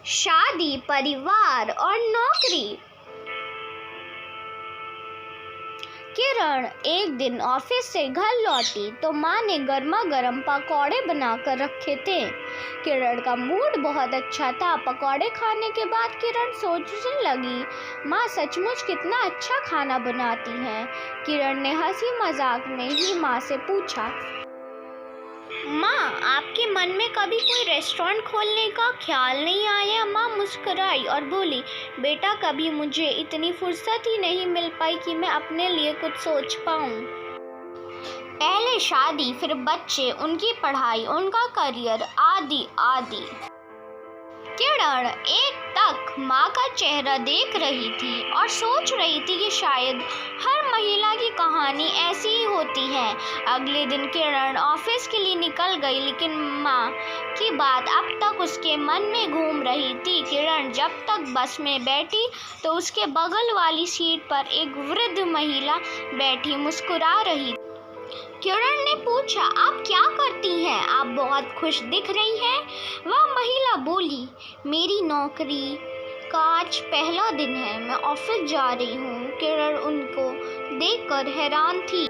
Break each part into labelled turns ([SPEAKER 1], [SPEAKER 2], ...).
[SPEAKER 1] शादी, परिवार और नौकरी। किरण एक दिन ऑफिस से घर लौटी तो माँ ने गर्मा गर्म पकौड़े बनाकर रखे थे। किरण का मूड बहुत अच्छा था। पकौड़े खाने के बाद किरण सोचने लगी, माँ सचमुच कितना अच्छा खाना बनाती हैं। किरण ने हंसी मजाक में ही माँ से पूछा, माँ आपके मन में कभी कोई रेस्टोरेंट खोलने का ख्याल नहीं आया? माँ मुस्कुराई और बोली, बेटा कभी मुझे इतनी फुर्सत ही नहीं मिल पाई कि मैं अपने लिए कुछ सोच पाऊँ। पहले शादी, फिर बच्चे, उनकी पढ़ाई, उनका करियर, आदि आदि। किरण एक तक माँ का चेहरा देख रही थी और सोच रही थी कि शायद हर महिला की कहानी ऐसी ही होती है। अगले दिन किरण ऑफिस के लिए निकल गई, लेकिन माँ की बात अब तक उसके मन में घूम रही थी। किरण जब तक बस में बैठी तो उसके बगल वाली सीट पर एक वृद्ध महिला बैठी मुस्कुरा रही थी। किरण ने पूछा, आप क्या करती हैं? आप बहुत खुश दिख रही हैं। वह महिला बोली, मेरी नौकरी का आज पहला दिन है, मैं ऑफिस जा रही हूँ। किरण उनको देखकर हैरान थी।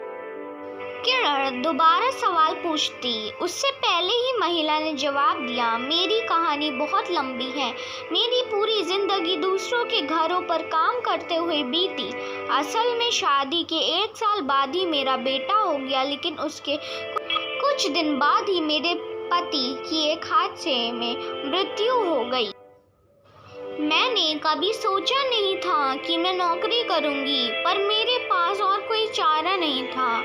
[SPEAKER 1] किरण दोबारा सवाल पूछती, उससे पहले ही महिला ने जवाब दिया, मेरी कहानी बहुत लंबी है। मेरी पूरी जिंदगी दूसरों के घरों पर काम करते हुए बीती। असल में शादी के 1 साल बाद ही मेरा बेटा हो गया, लेकिन उसके कुछ दिन बाद ही मेरे पति की एक हादसे में मृत्यु हो गई। मैंने कभी सोचा नहीं था कि मैं नौकरी करूंगी, पर मेरे पास और कोई चारा नहीं था।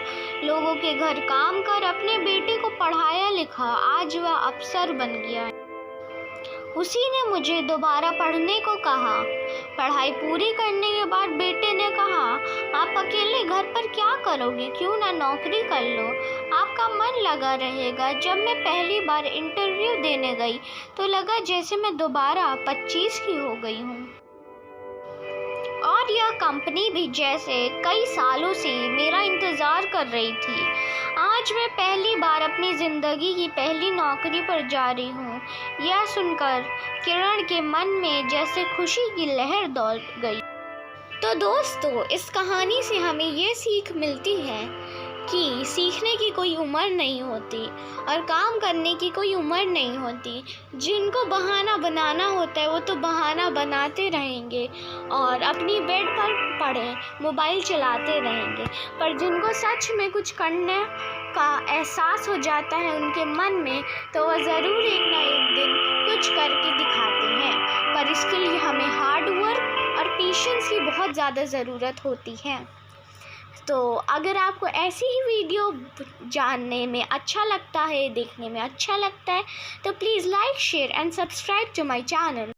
[SPEAKER 1] लोगों के घर काम कर अपने बेटे को पढ़ाया लिखा, आज वह अफसर बन गया। उसी ने मुझे दोबारा पढ़ने को कहा। पढ़ाई पूरी करने के बाद बेटे ने कहा, आप अकेले घर पर क्या करोगे, क्यों ना नौकरी कर लो, आपका मन लगा रहेगा। जब मैं पहली बार इंटरव्यू देने गई तो लगा जैसे मैं दोबारा 25 की हो गई हूँ, और यह कंपनी भी जैसे कई सालों से मेरा इंतज़ार कर रही थी। आज मैं पहली बार अपनी ज़िंदगी की पहली नौकरी पर जा रही हूँ। यह सुनकर किरण के मन में जैसे खुशी की लहर दौड़ गई। तो दोस्तों, इस कहानी से हमें ये सीख मिलती है कि सीखने की कोई उम्र नहीं होती और काम करने की कोई उम्र नहीं होती। जिनको बहाना बनाना होता है वो तो बहाना बनाते रहेंगे और अपनी बेड पर पड़े मोबाइल चलाते रहेंगे, पर जिनको सच में कुछ करने का एहसास हो जाता है उनके मन में, तो वह ज़रूर एक ना एक दिन कुछ करके दिखाते हैं। पर इसके लिए हमें हार्ड वर्क और पेशेंस की बहुत ज़्यादा ज़रूरत होती है। तो अगर आपको ऐसी ही वीडियो जानने में अच्छा लगता है, देखने में अच्छा लगता है, तो please like, share and subscribe to my channel.